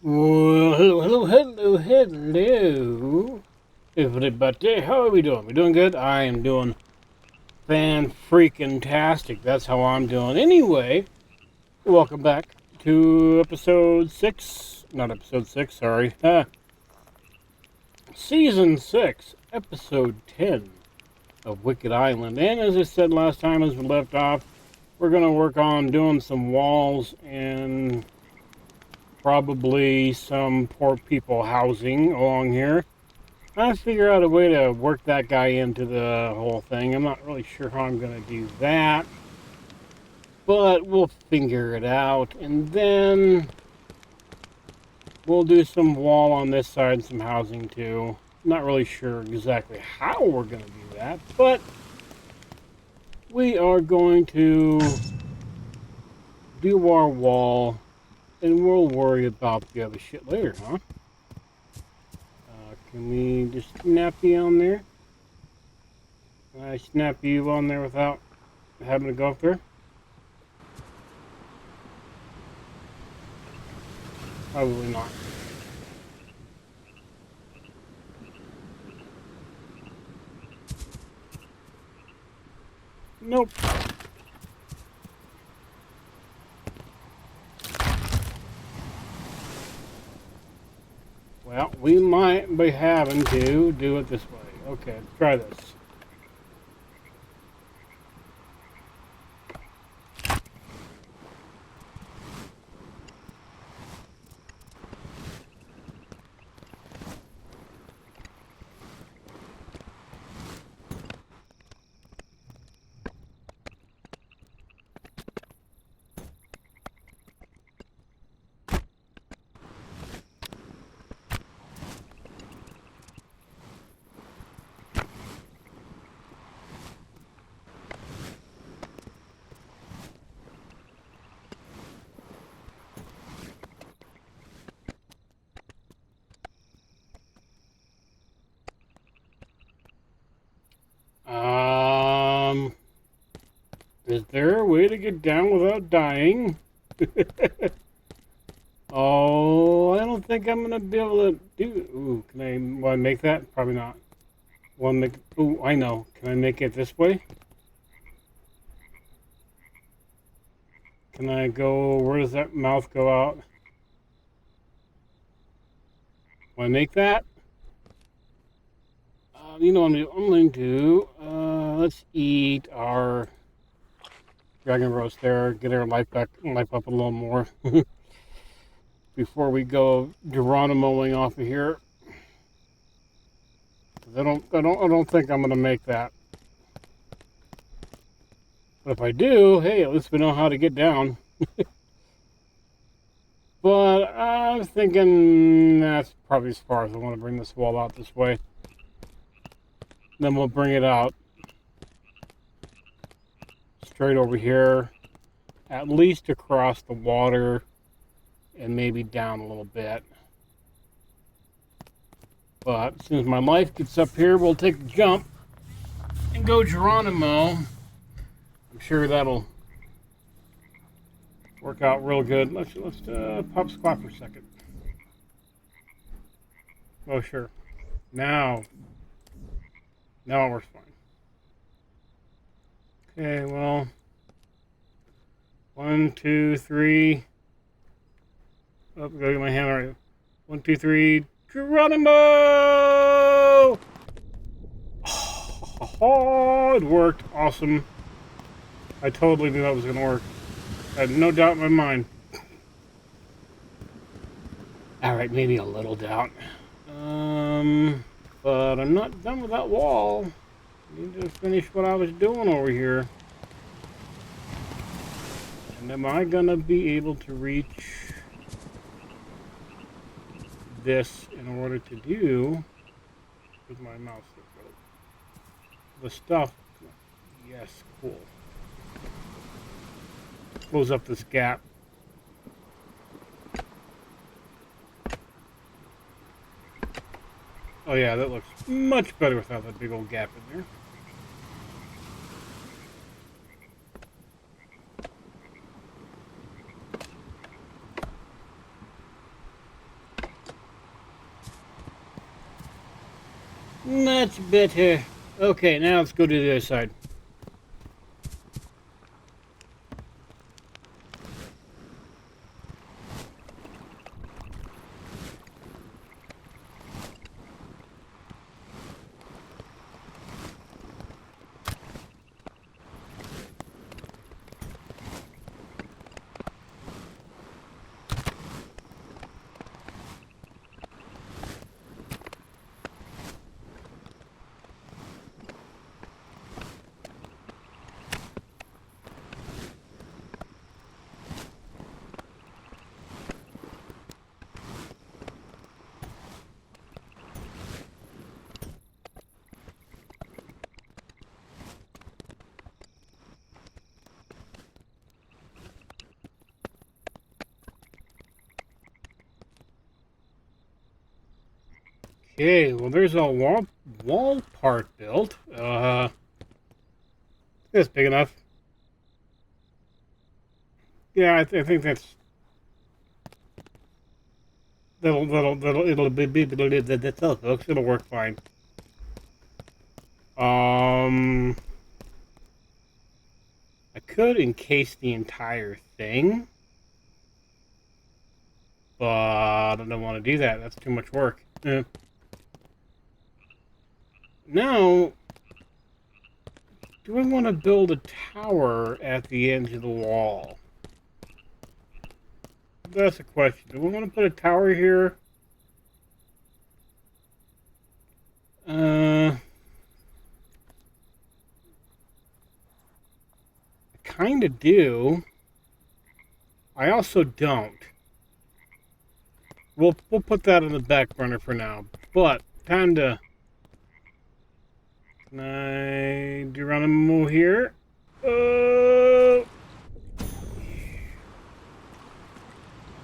Well, hello, everybody. How are we doing? We doing good? I am doing fan-freaking-tastic. That's how I'm doing. Anyway, welcome back to episode 6. Not episode 6, sorry. Season 6, episode 10 of Wicked Island. And as I said last time as we left off, we're going to work on doing some walls and probably some poor people housing along here. I figure out a way to work that guy into the whole thing. I'm not really sure how I'm going to do that, but we'll figure it out. And then we'll do some wall on this side and some housing too. Not really sure exactly how we're going to do that, but we are going to do our wall and we'll worry about the other shit later, huh? Can we just snap you on there? Can I snap you on there without having to go up there? Probably not. Nope. Well, we might be having to do it this way. Okay, let's try this. Is there a way to get down without dying? Oh, I don't think I'm gonna be able to do. Ooh, will I make that? Probably not. Will I make? Ooh, I know. Can I make it this way? Can I go? Where does that mouth go out? Will I make that? You know what I'm going to. Let's eat our dragon roast there. Get our life up a little more before we go Geronimoing off of here. I don't think I'm gonna make that. But if I do, hey, at least we know how to get down. But I'm thinking that's probably as far as I want to bring this wall out this way. Then we'll bring it out straight over here, at least across the water, and maybe down a little bit. But as soon as my life gets up here, we'll take the jump and go Geronimo. I'm sure that'll work out real good. Let's pop squat for a second. Oh sure. Now it works fine. Okay, well, 1, 2, 3. Oh, go get my hand right. 1, 2, 3. Geronimo! Oh, it worked. Awesome. I totally knew that was going to work. I had no doubt in my mind. Alright, maybe a little doubt. But I'm not done with that wall. I need to finish what I was doing over here. And am I going to be able to reach this in order to do with my mouse? The stuff. Yes, cool. Close up this gap. Oh yeah, that looks much better without that big old gap in there. Much better. Okay, now let's go to the other side. Okay, well there's a wall part built. That's big enough. Yeah, I think that's all, folks. It'll work fine. I could encase the entire thing, but I don't want to do that. That's too much work. Now, do I want to build a tower at the edge of the wall? That's a question. Do we want to put a tower here? I kind of do. I also don't. We'll put that on the back burner for now. But time to. Can I Geronimo here?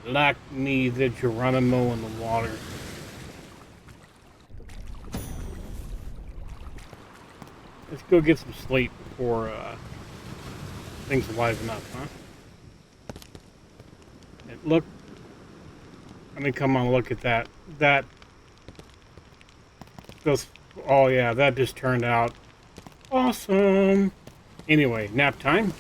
Like me the Geronimo in the water. Let's go get some sleep before things liven up, huh? And look. I mean, come on, look at that. Oh yeah, that just turned out awesome. Anyway, nap time.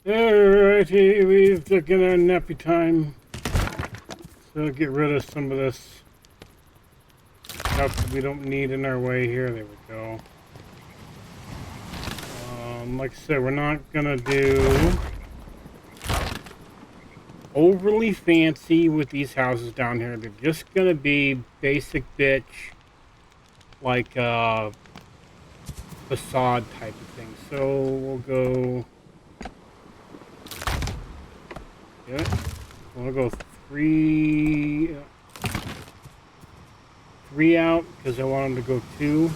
Alrighty, we've taken our nappy time. So get rid of some of this stuff that we don't need in our way here. There we go. Like I said, we're not gonna do overly fancy with these houses down here. They're just gonna be basic bitch, like facade type of thing. So we'll go. Yeah, we'll go three out because I want them to go 2.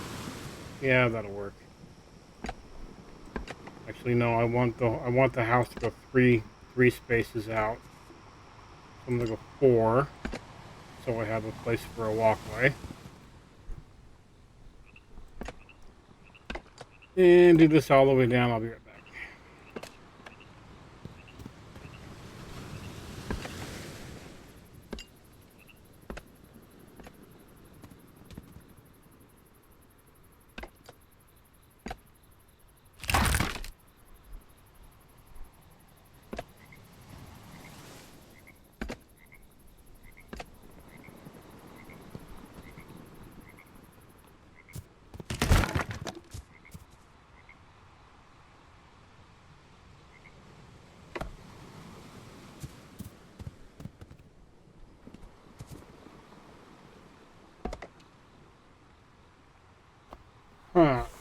Yeah, that'll work. Actually, no. I want the house to go three spaces out. So I'm gonna go 4, so I have a place for a walkway. And do this all the way down. I'll be right back.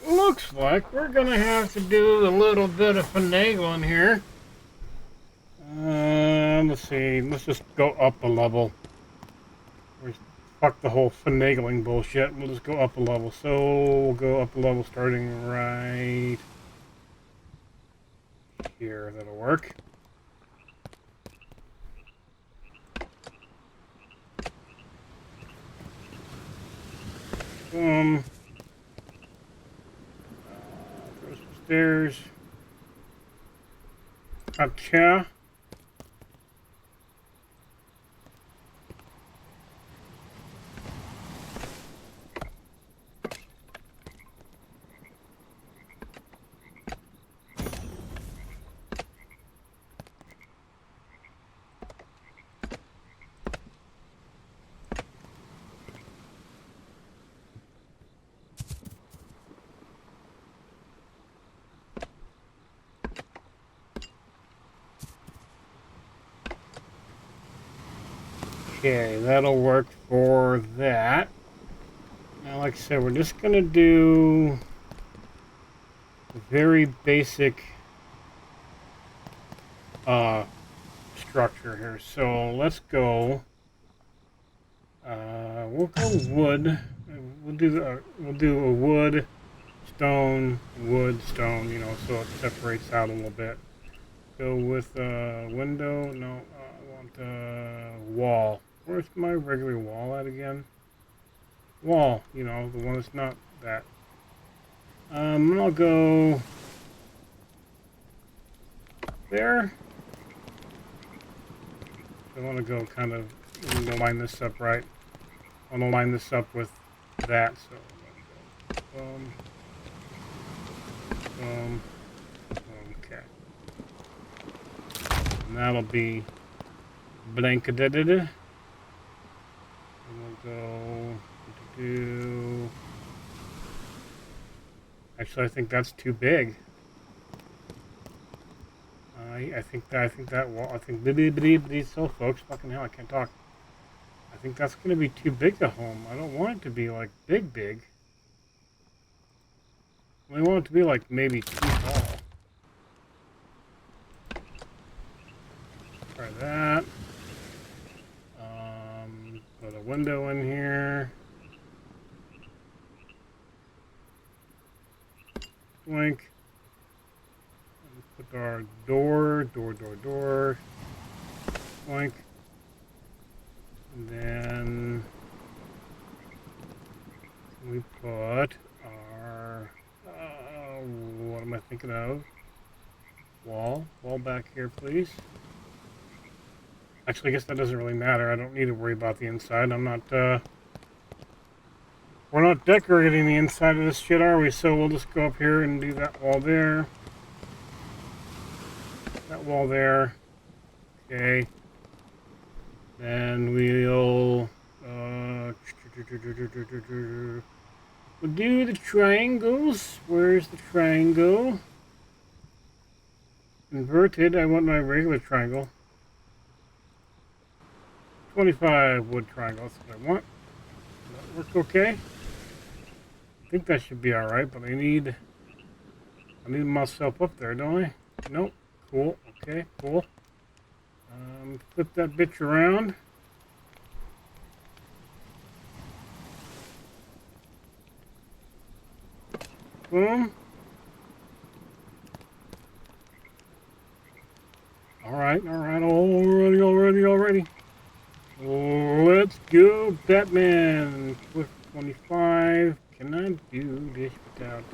Looks like we're gonna have to do a little bit of finagling here. Let's see. Let's just go up a level. Fuck the whole finagling bullshit. We'll just go up a level. So we'll go up a level starting right here. That'll work. There's some stairs. Gotcha. Okay, that'll work for that. Now, like I said, we're just gonna do a very basic structure here. So let's go. We'll go wood. We'll do a wood, stone, wood, stone. You know, so it separates out a little bit. Go with window. No, I want wall. Where's my regular wall at again? Wall. You know, the one that's not that. I'll go there. I want to go kind of line this up right. I want to line this up with that. So okay. And that'll be blanketed. And we'll go do. Actually, I think that's too big. I think that wall. I think so, folks. Fucking hell, I can't talk. I think that's gonna be too big a home. I don't want it to be like big. I want it to be like maybe too tall. Try that. Put a window in here. Blink. Put our door. Blink. And then we put our, what am I thinking of? Wall back here, please. Actually, I guess that doesn't really matter. I don't need to worry about the inside. I'm not, we're not decorating the inside of this shit, are we? So we'll just go up here and do that wall there. That wall there. Okay. Then we'll do the triangles. Where's the triangle? Inverted. I want my regular triangle. 25 wood triangle. That's what I want. Does that work okay? I think that should be all right, but I need myself up there, don't I? Nope. Cool. Okay. Cool. Flip that bitch around. Boom. Alright, already. Let's go, Batman. Cliff 25. Can I do this without?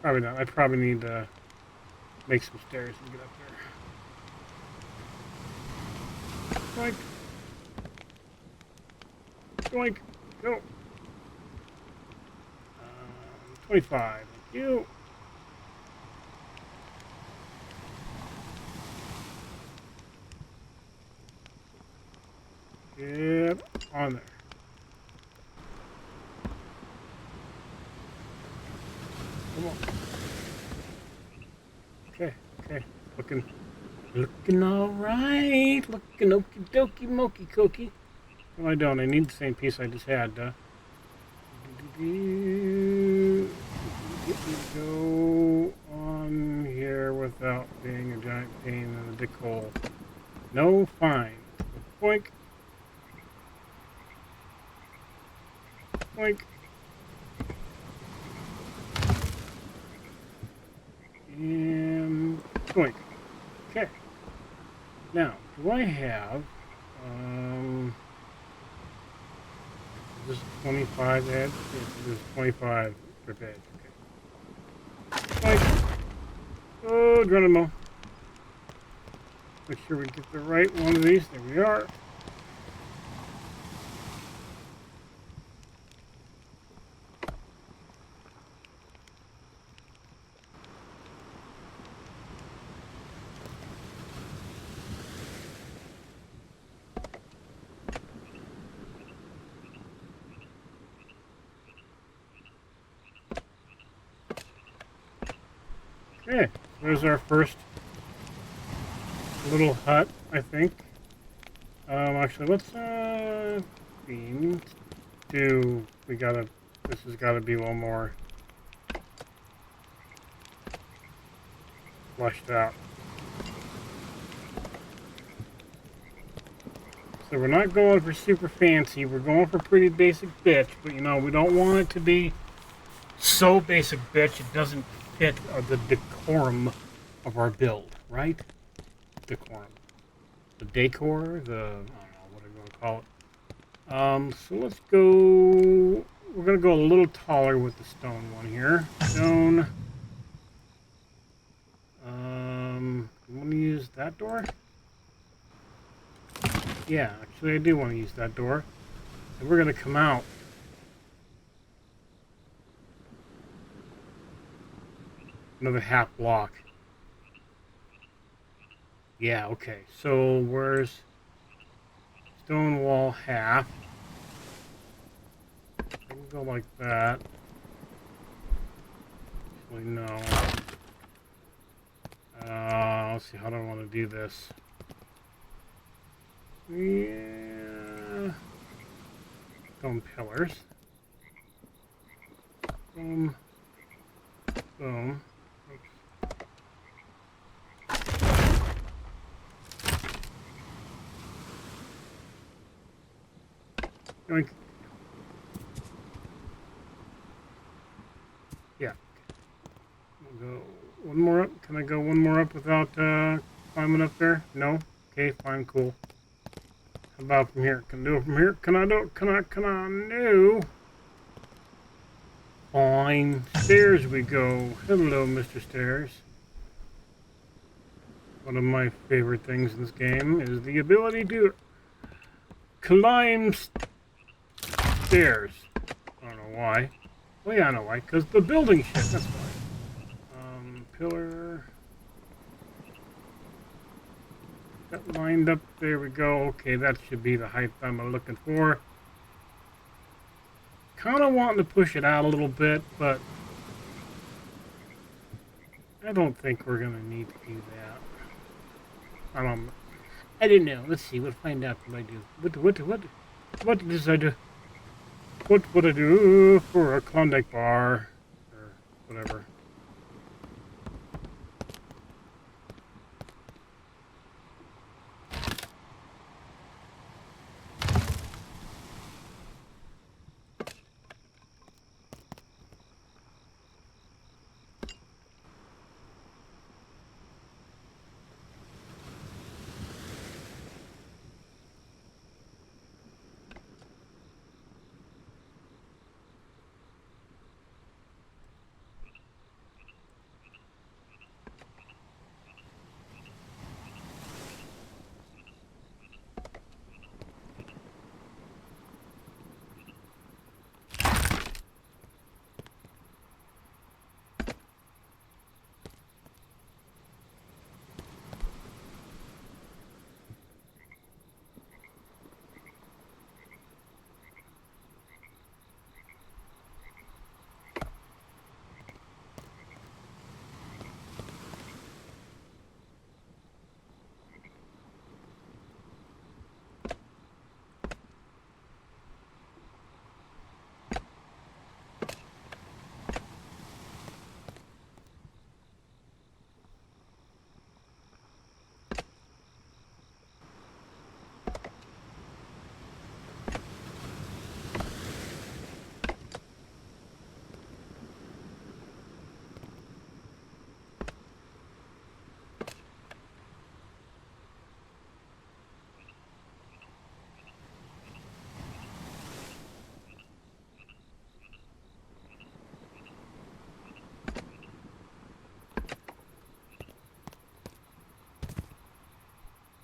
Probably not. I probably need to make some stairs and get up there. Doink. Go. 25. Thank you. Get on there. Come on. Okay. Looking all right. Looking okie dokie mokey cokey. No, I don't. I need the same piece I just had. Go on here without being a giant pain in the dick hole. No, fine. Boink. Boink. And boink. Okay. Now, do I have this is 25 edge? Yes, this is 25 strip edge. Okay. Boink. Oh, Geronimo. Make sure we get the right one of these. There we are. Okay, there's our first little hut, I think. Actually, let's do. This has got to be a little more flushed out. So we're not going for super fancy. We're going for pretty basic bitch, but you know we don't want it to be so basic bitch it doesn't fit the decorum of our build, right? Decorum, the decor, the I don't know what I'm going to call it. So let's go. We're going to go a little taller with the stone one here. Stone. I'm going to use that door. Yeah, actually I do want to use that door. And we're going to come out. Another half block. Yeah, okay. So where's stone wall half? I can go like that. Actually, no. Let's see, how do I want to do this? Yeah. Stone pillars. Boom. Boom. Yoink. Yeah. We'll go one more up. Can I go one more up without climbing up there? No? Okay, fine, cool. How about from here? Can I do it from here? Can I do it? Can I? No. Fine. Stairs we go. Hello, Mr. Stairs. One of my favorite things in this game is the ability to climb stairs. I don't know why. Well, yeah, I know why. Because the building shit, that's why. Pillar. That lined up. There we go. Okay, that should be the height I'm looking for. Kind of wanting to push it out a little bit, but I don't think we're going to need to do that. I don't know. Let's see. We'll find out what I do. What does I do? What would I do for a Klondike bar? Or whatever.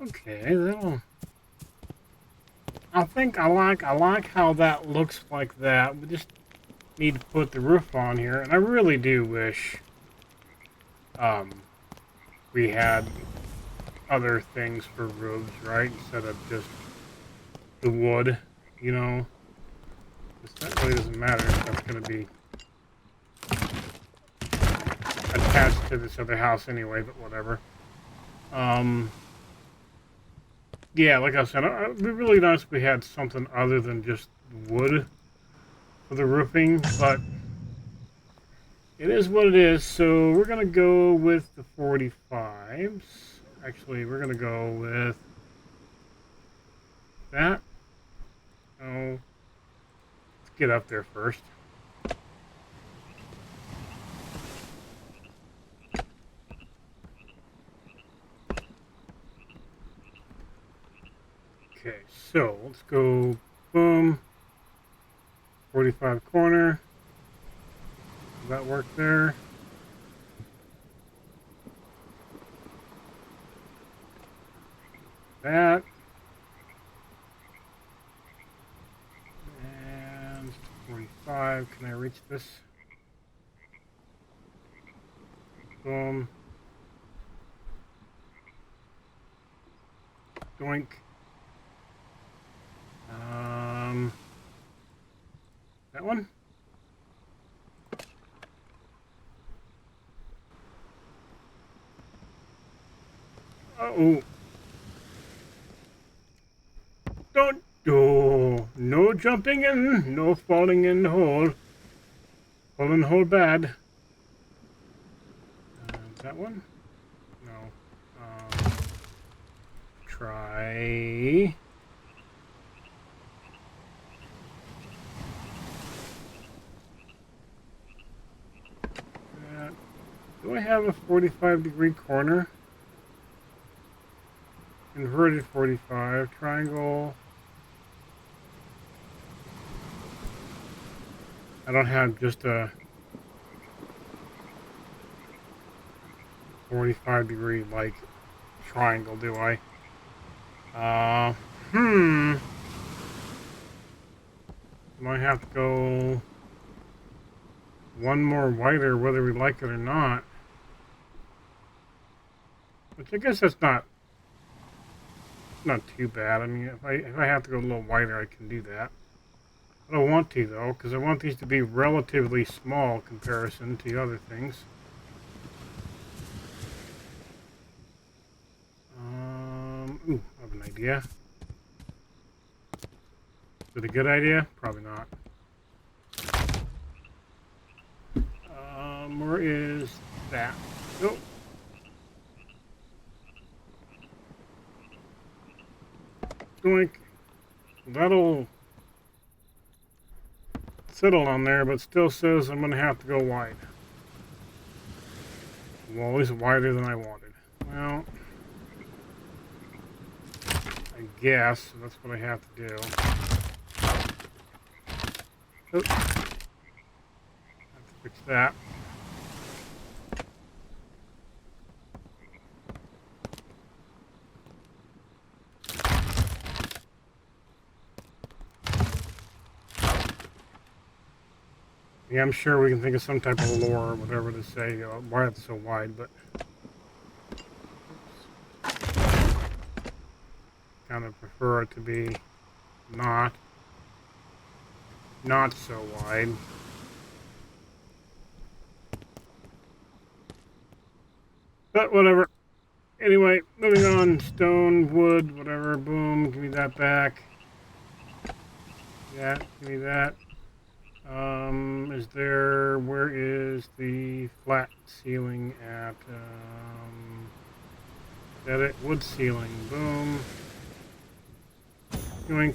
Okay, that'll. I think I like how that looks like that. We just need to put the roof on here, and I really do wish we had other things for roofs, right? Instead of just the wood, you know. That really doesn't matter if that's going to be attached to this other house anyway, but whatever. Yeah, like I said, it'd be really nice if we had something other than just wood for the roofing, but it is what it is. So we're gonna go with the 45s. Actually, we're gonna go with that. Oh, let's get up there first. Okay, so let's go, boom, 45 corner. Does that work there? That. And 45, can I reach this? Boom. Doink. That one? Oh. Don't do. No jumping in, no falling in the hole. Fall in the hole bad. That one? No. Try. That. Do I have a 45-degree corner? Inverted 45, triangle. I don't have just a 45-degree like triangle, do I? Might have to go one more wider, whether we like it or not. Which I guess that's not too bad. I mean, if I have to go a little wider, I can do that. I don't want to though, because I want these to be relatively small in comparison to other things. Ooh, I have an idea. Is it a good idea? Probably not. Where is that? Nope. Doink. That'll settle on there, but still says I'm going to have to go wide. Well, at least wider than I wanted. Well, I guess that's what I have to do. Oops. Have to fix that. Yeah, I'm sure we can think of some type of lore or whatever to say why it's so wide, but kind of prefer it to be not so wide. But whatever. Anyway, moving on. Stone, wood, whatever. Boom. Give me that back. Yeah, give me that. Where is the flat ceiling at? Is that it? Wood ceiling. Boom. Yoink.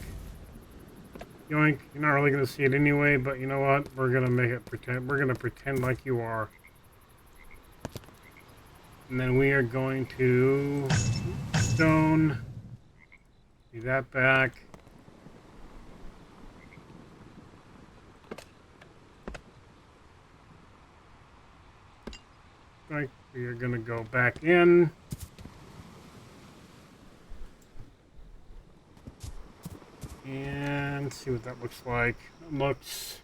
Yoink. You're not really going to see it anyway, but you know what? We're going to make it pretend. We're going to pretend like you are. And then we are going to stone. Give that back. Right, we are going to go back in. And see what that looks like. It looks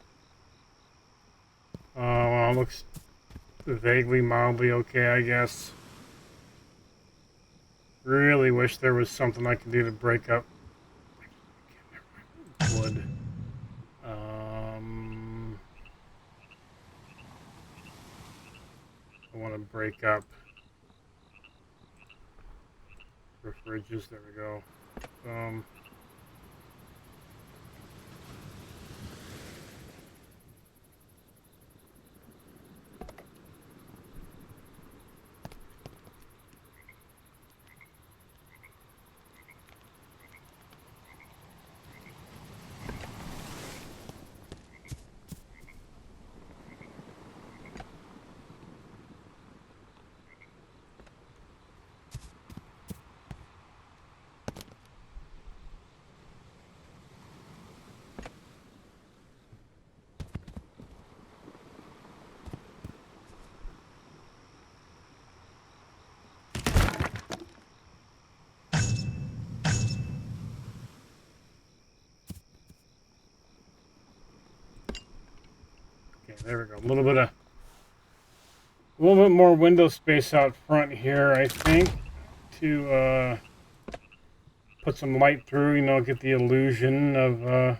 vaguely, mildly okay, I guess. Really wish there was something I could do to break up wood. I want to break up roof ridges. There we go. Okay, there we go. A little bit more window space out front here, I think, to put some light through. You know, get the illusion of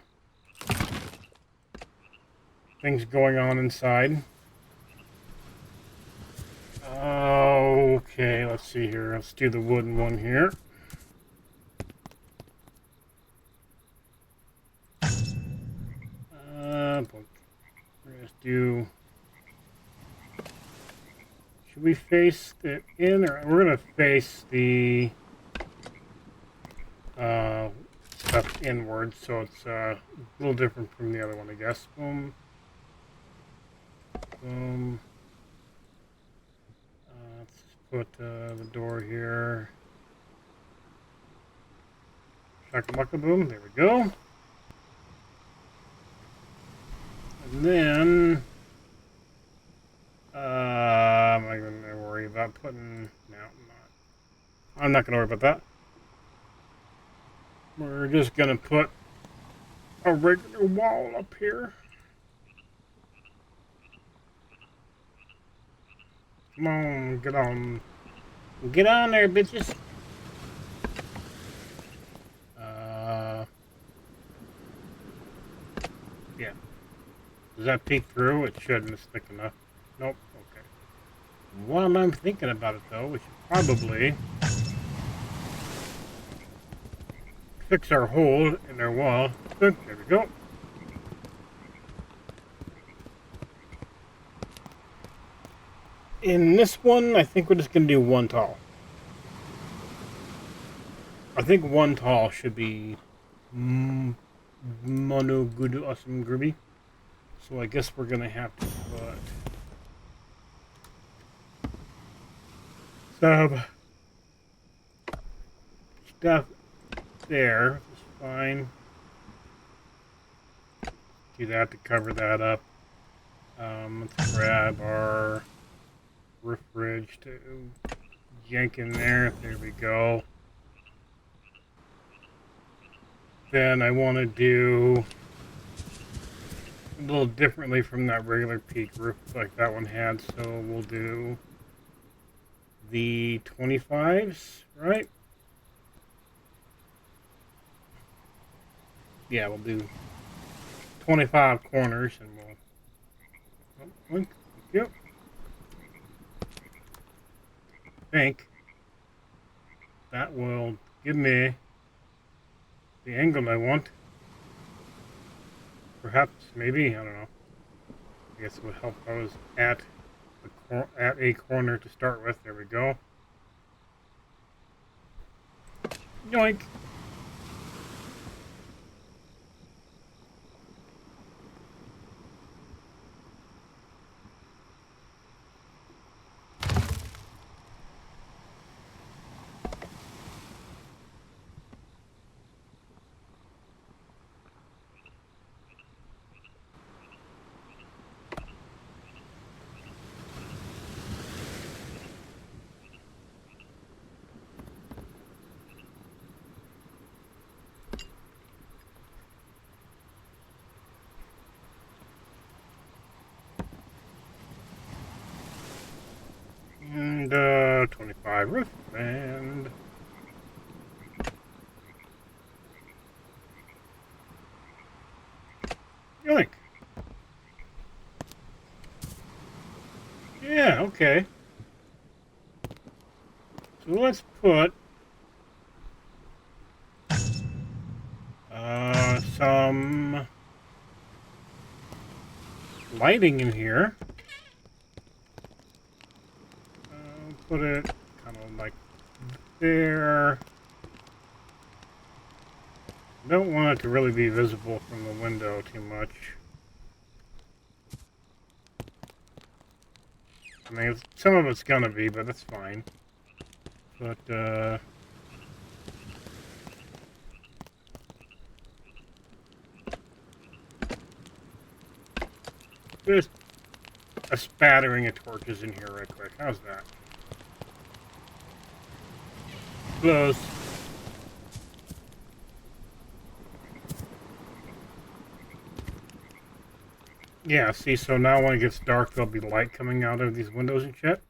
things going on inside. Okay, let's see here. Let's do the wooden one here. Let's do. Should we face it in, or we're gonna face the stuff inward, so it's a little different from the other one, I guess. Boom. Boom. Let's put the door here. Shakalaka boom. There we go. And then, am I going to worry about putting? No, I'm not going to worry about that. We're just going to put a regular wall up here. Come on, get on. Get on there, bitches. Yeah. Does that peek through? It shouldn't. It's thick enough. Nope. Okay. While I'm thinking about it, though, we should probably fix our hole in our wall. Good. There we go. In this one, I think we're just going to do one tall. I think one tall should be mono good awesome groovy. So I guess we're going to have to put some stuff there. It's fine. Do that to cover that up. Let's grab our roof ridge to yank in there. There we go. Then I want to do a little differently from that regular peak roof like that one had, so we'll do the 25s, right? Yeah, we'll do 25 corners and we'll yep. I think that will give me the angle I want. Perhaps, maybe, I don't know. I guess it would help if I was at a corner to start with. There we go. Yoink! And 25 roof and yoink. Yeah, okay. So let's put some lighting in here. Put it kind of like there. Don't want it to really be visible from the window too much. I mean, some of it's gonna be, but that's fine. But, just a spattering of torches in here right quick. How's that? Close. Yeah, see, so now when it gets dark, there'll be light coming out of these windows and shit.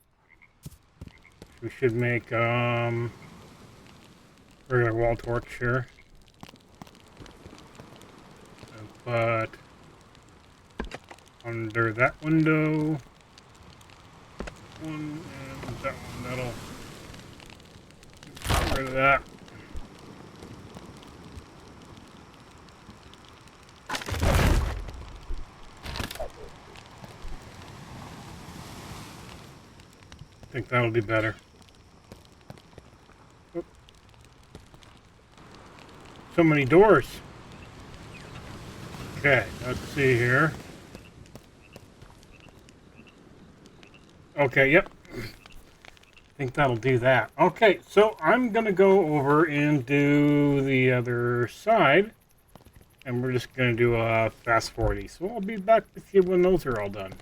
We should make, regular wall torch here. But under that window, one and that one, that'll get rid of that. I think that'll be better. Oop. So many doors. Okay, let's see here. Okay, yep. I think that'll do that. Okay, so I'm going to go over and do the other side. And we're just going to do a fast 40. So I'll be back with you when those are all done.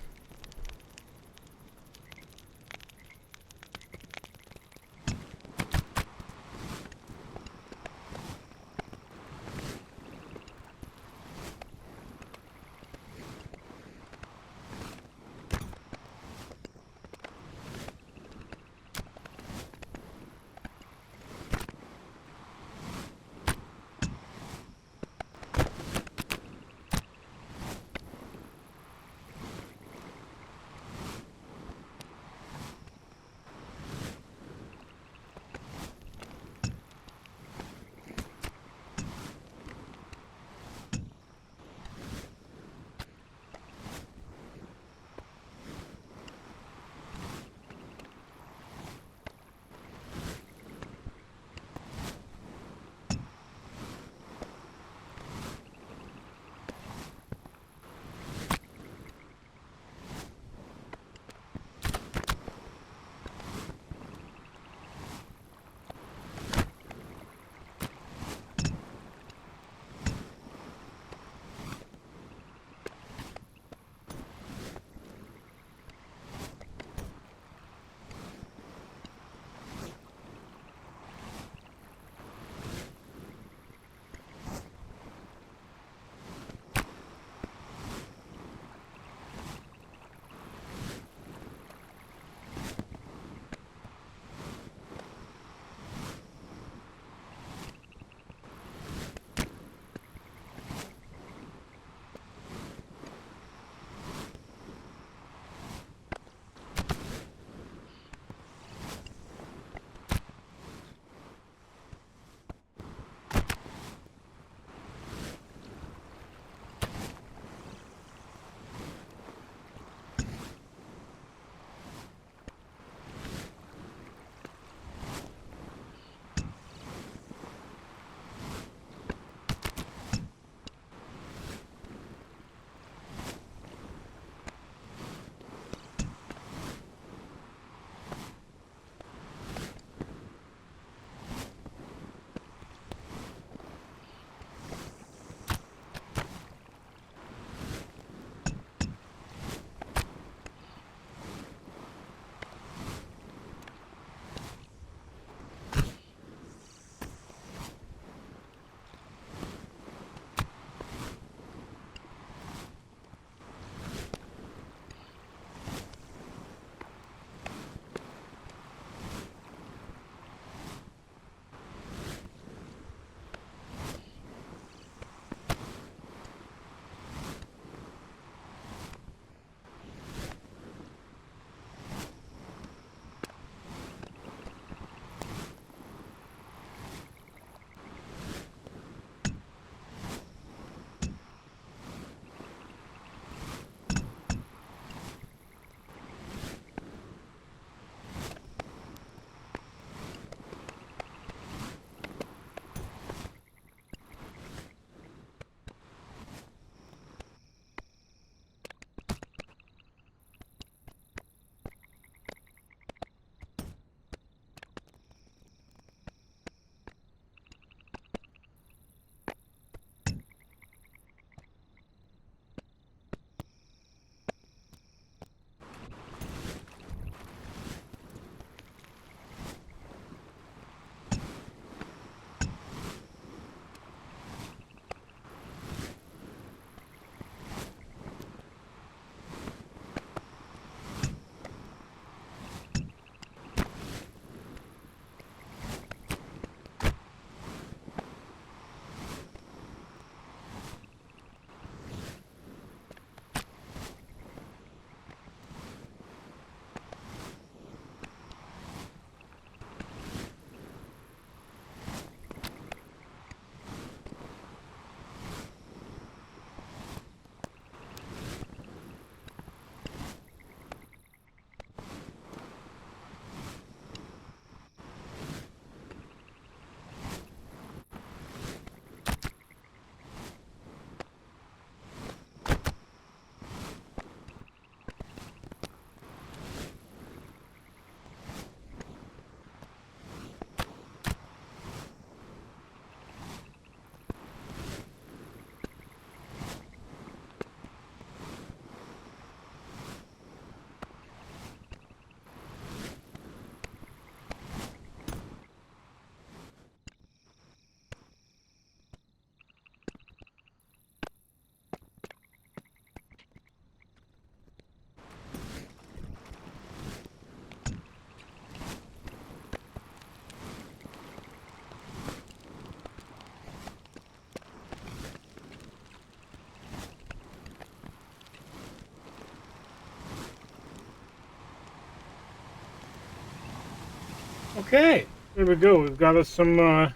Okay, there we go. We've got us some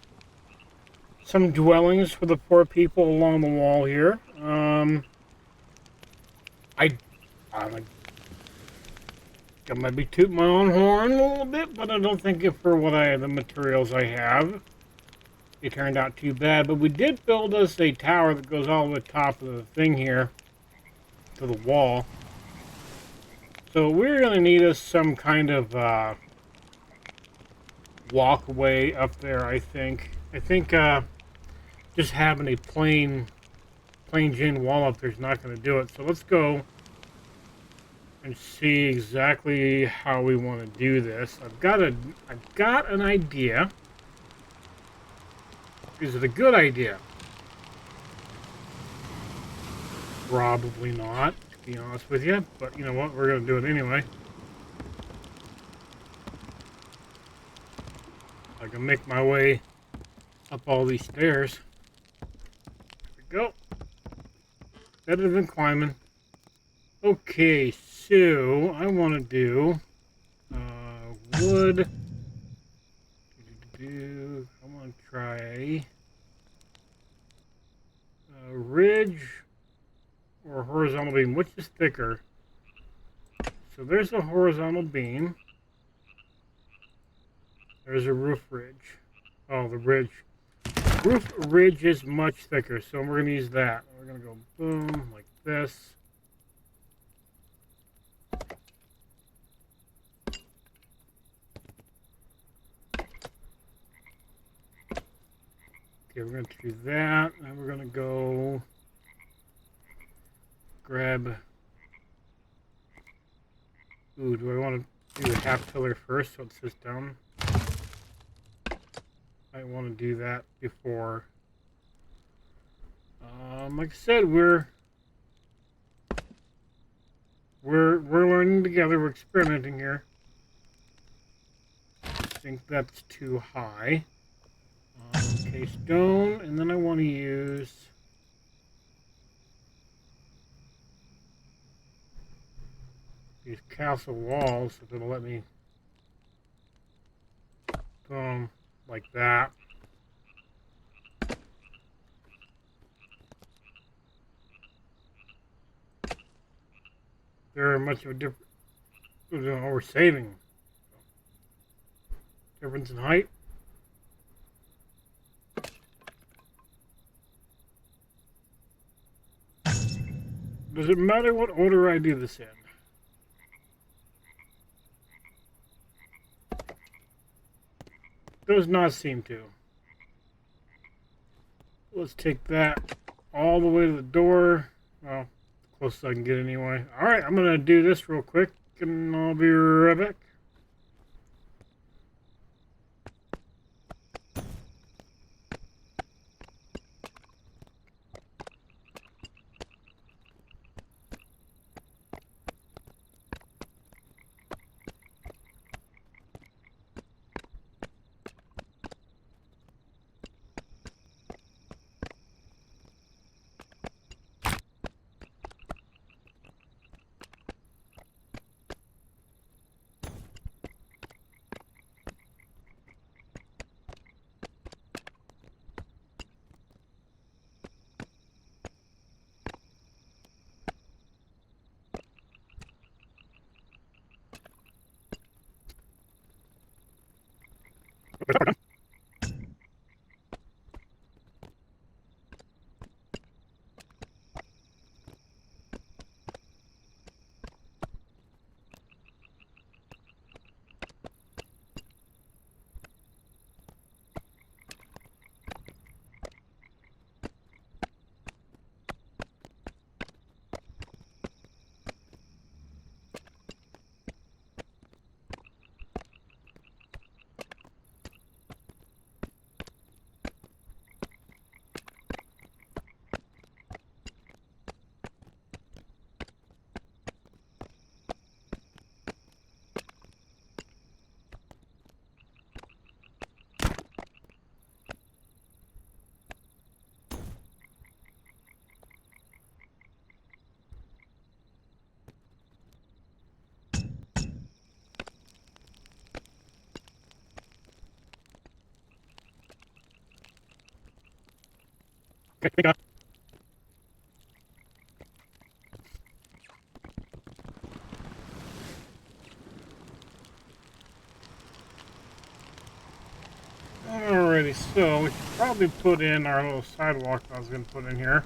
dwellings for the poor people along the wall here. I might be tooting my own horn a little bit, but I don't think for the materials I have, it turned out too bad. But we did build us a tower that goes all the way to the top of the thing here, to the wall. So we're going to need us some kind of walkway up there, I think. I think just having a plain Jane wall up there is not going to do it. So let's go and see exactly how we want to do this. I've got an idea. Is it a good idea? Probably not, to be honest with you. But you know what? We're going to do it anyway. I can make my way up all these stairs. There we go. Better than climbing. Okay, so I want to do wood. I want to try a ridge or a horizontal beam. Which is thicker? So there's a horizontal beam. There's a roof ridge. Oh, the ridge. Roof ridge is much thicker, so we're going to use that. We're going to go boom, like this. Okay, we're going to do that, and we're going to go grab... Ooh, do I want to do the half pillar first so it sits down? I want to do that before. Like I said, we're learning together. We're experimenting here. I think that's too high. Okay, stone, and then I want to use these castle walls if it'll let me. Boom, like that. They're much of a difference. We're saving. Difference in height. Does it matter what order I do this in? Does not seem to. Let's take that all the way to the door. Well, close as I can get anyway. Alright, I'm going to do this real quick, and I'll be right back. Okay, thank God. Alrighty, so we should probably put in our little sidewalk I was going to put in here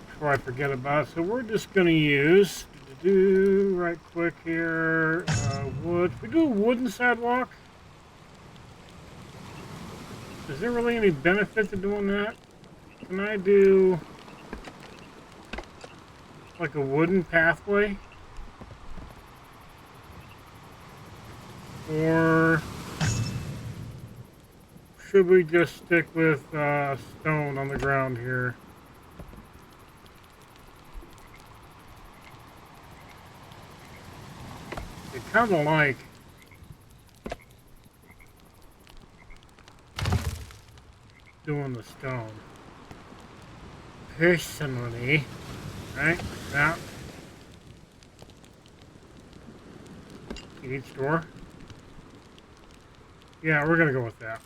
before I forget about it. So we're just going to use, right quick here, wood. If we do a wooden sidewalk, is there really any benefit to doing that? Can I do like a wooden pathway? Or should we just stick with stone on the ground here? I kind of like doing the stone. Personally, right? Like that. Each door. Yeah, we're gonna go with that.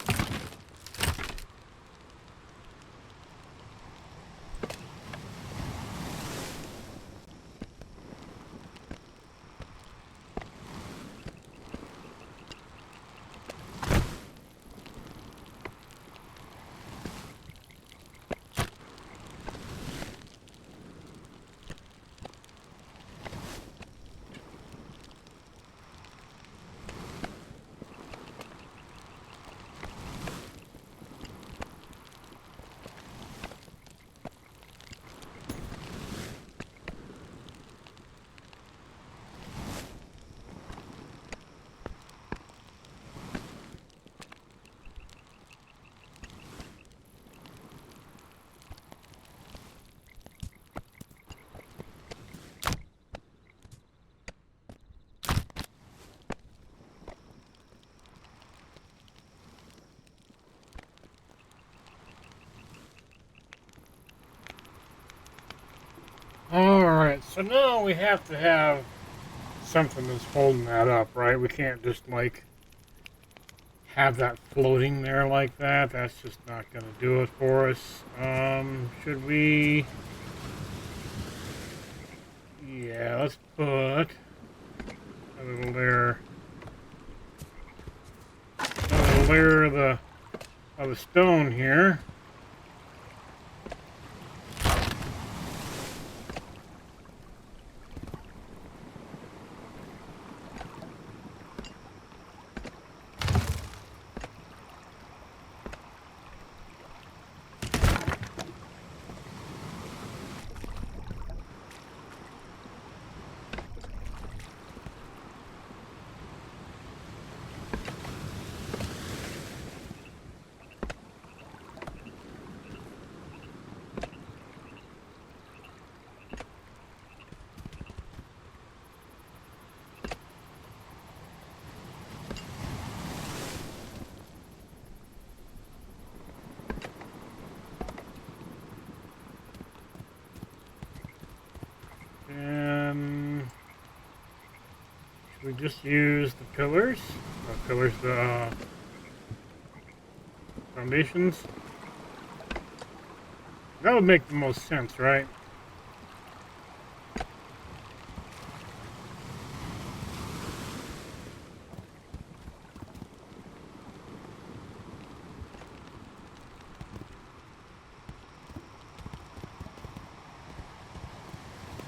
Alright, so now we have to have something that's holding that up, right? We can't just, like, have that floating there like that. That's just not going to do it for us. Should we... Yeah, let's put a little layer of the stone here. And should we just use the pillars? The foundations? That would make the most sense, right?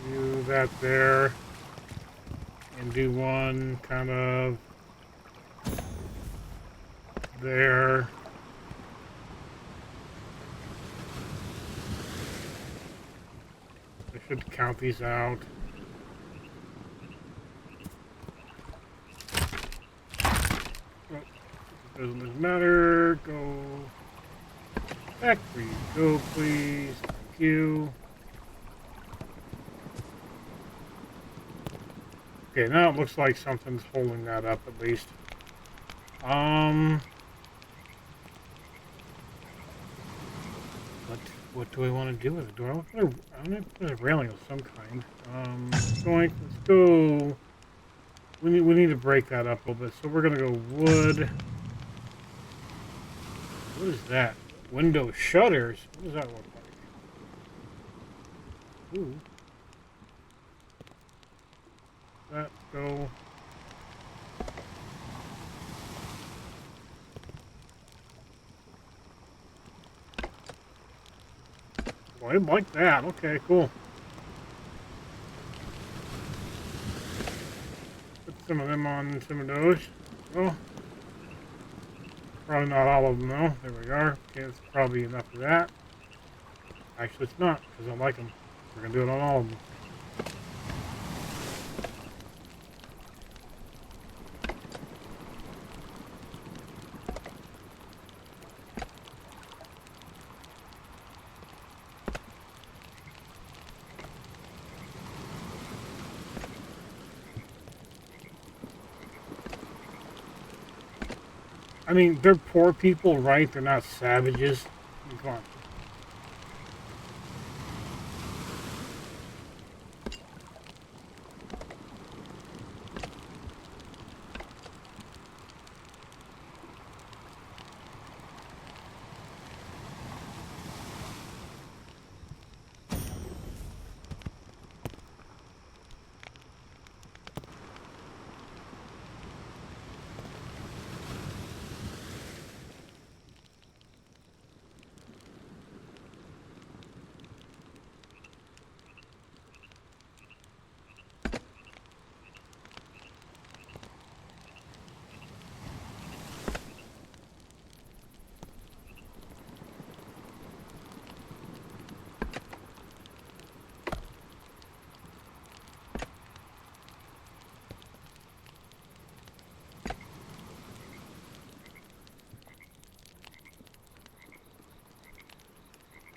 Do that there. And do one kind of there. I should count these out. Oh, doesn't matter. Go back where you go, please. Thank you. Okay, now it looks like something's holding that up at least. What do I want to do with it? Do I want to put a railing of some kind? Let's go. We need to break that up a little bit. So we're gonna go wood. What is that? Window shutters? What does that look like? Ooh. That go. Well, I like that. Okay, cool. Put some of them on some of those. Oh. Probably not all of them though. There we are. Okay, that's probably enough of that. Actually, it's not, because I like them. We're going to do it on all of them. I mean, they're poor people, right? They're not savages. I mean, come on.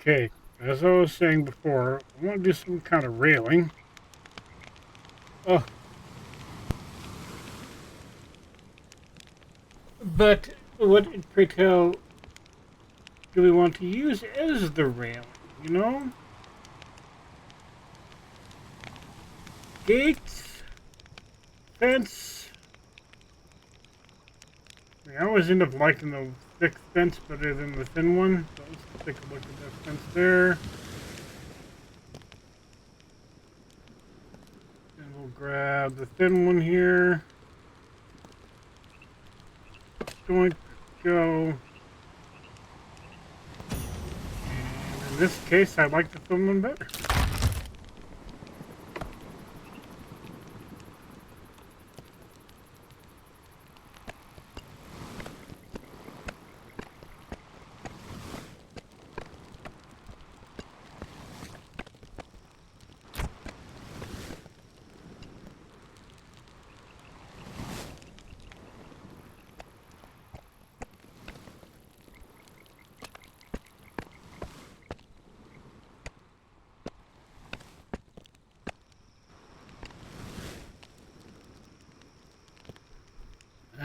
Okay, as I was saying before, I want to do some kind of railing. Oh. But what, pray tell, do we want to use as the railing, you know? Gates, fence. I mean, I always end up liking the thick fence better than the thin one. So let's take a look at that fence there. And we'll grab the thin one here. Joint, go. And in this case, I like the thin one better.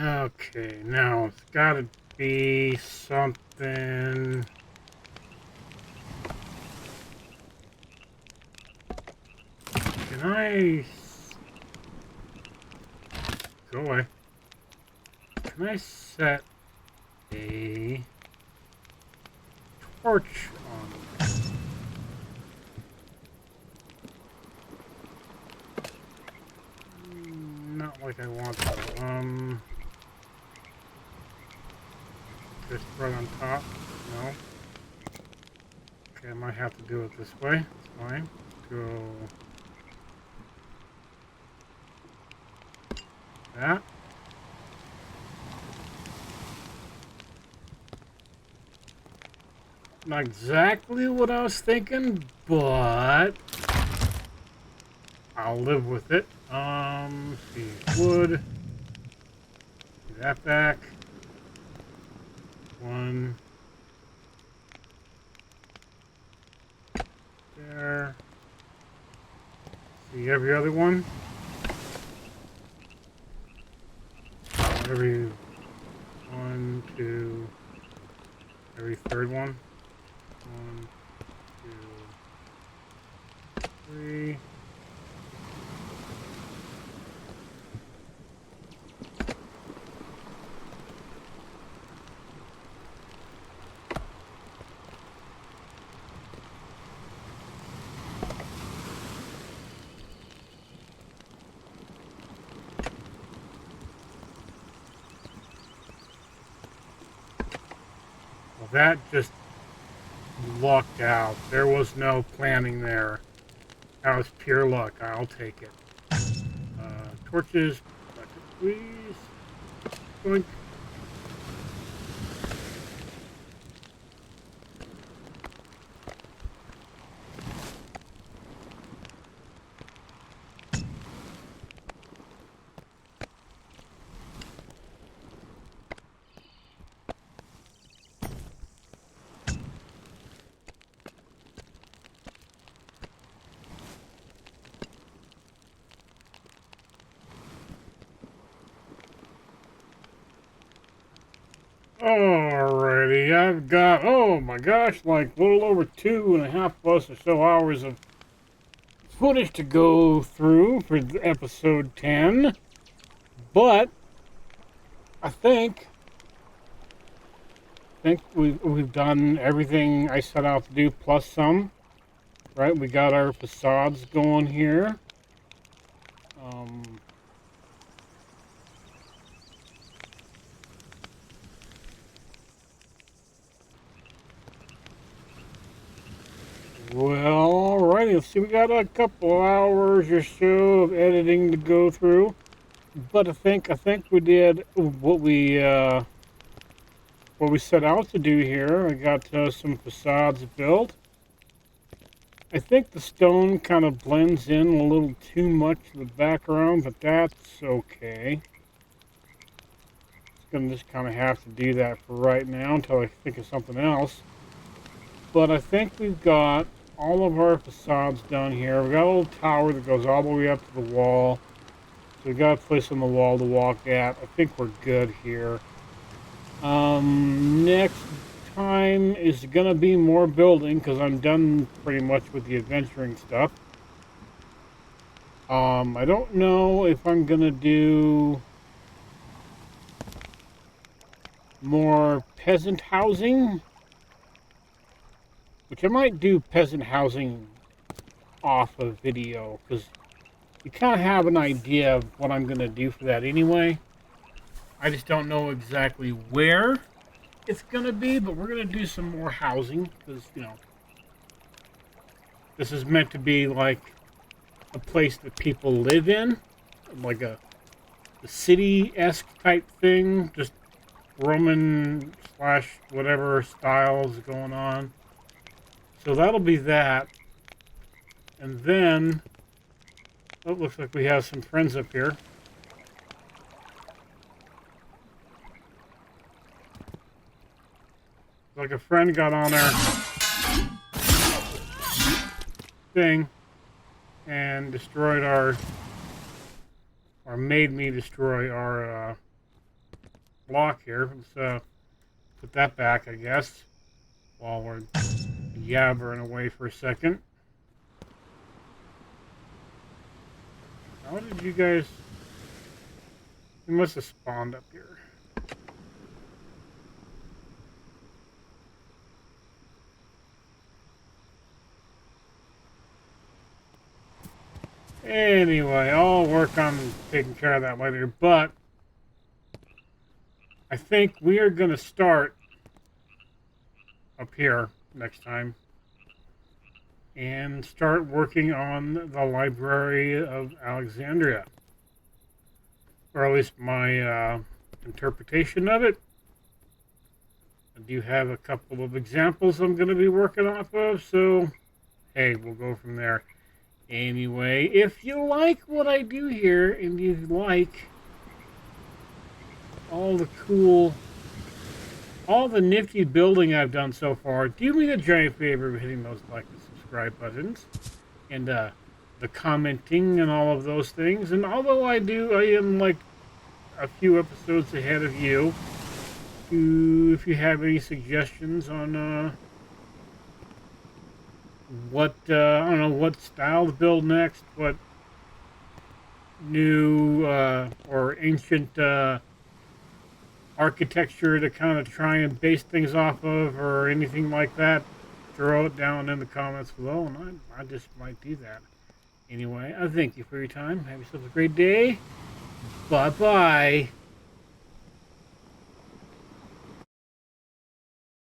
Okay, now it's gotta be something. Can I go away? Can I set a torch on there? Not like I want to. Just right on top? No. Okay, I might have to do it this way. It's fine. Go. That. Not exactly what I was thinking, but I'll live with it. Let's see, wood. Get that back. One. There. See every other one? Every one, two, every third one. 1, 2, 3. Well, that just lucked out. There was no planning there. That was pure luck. I'll take it. Torches, please. Boink. Alrighty, I've got, oh my gosh, like a little over 2.5 plus or so hours of footage to go through for episode 10. But I think we've done everything I set out to do plus some. Right, we got our facades going here. Well, alrighty, let's see, we got a couple hours or so of editing to go through. But I think we did what we set out to do here. I got some facades built. I think the stone kind of blends in a little too much to the background, but that's okay. It's gonna just kind of have to do that for right now until I think of something else. But I think we've got all of our facades done here. We got a little tower that goes all the way up to the wall. So we got a place on the wall to walk at. I think we're good here. Next time is gonna be more building because I'm done pretty much with the adventuring stuff. I don't know if I'm gonna do more peasant housing, which I might do peasant housing off of video because you kind of have an idea of what I'm gonna do for that anyway. I just don't know exactly where it's gonna be, but we're gonna do some more housing because, you know, this is meant to be like a place that people live in, like a city-esque type thing, just Roman slash whatever styles going on. So that'll be that. And then, oh, it looks like we have some friends up here. Like a friend got on our thing and destroyed our, or made me destroy our block here. Let's put that back, I guess, while we're yabbering away for a second. How did you guys, you must have spawned up here. Anyway, I'll work on taking care of that later, but I think we are going to start up here next time and start working on the Library of Alexandria, or at least my interpretation of it. I do have a couple of examples I'm going to be working off of, so hey, we'll go from there. Anyway, if you like what I do here and you like all the cool, all the nifty building I've done so far, do me the giant favor of hitting those like and subscribe buttons and the commenting and all of those things. And although I am like a few episodes ahead of you, if you have any suggestions on what I don't know what style to build next, what new or ancient architecture to kind of try and base things off of, or anything like that, throw it down in the comments below, and I just might do that. Anyway, I thank you for your time. Have yourself a great day. Bye bye.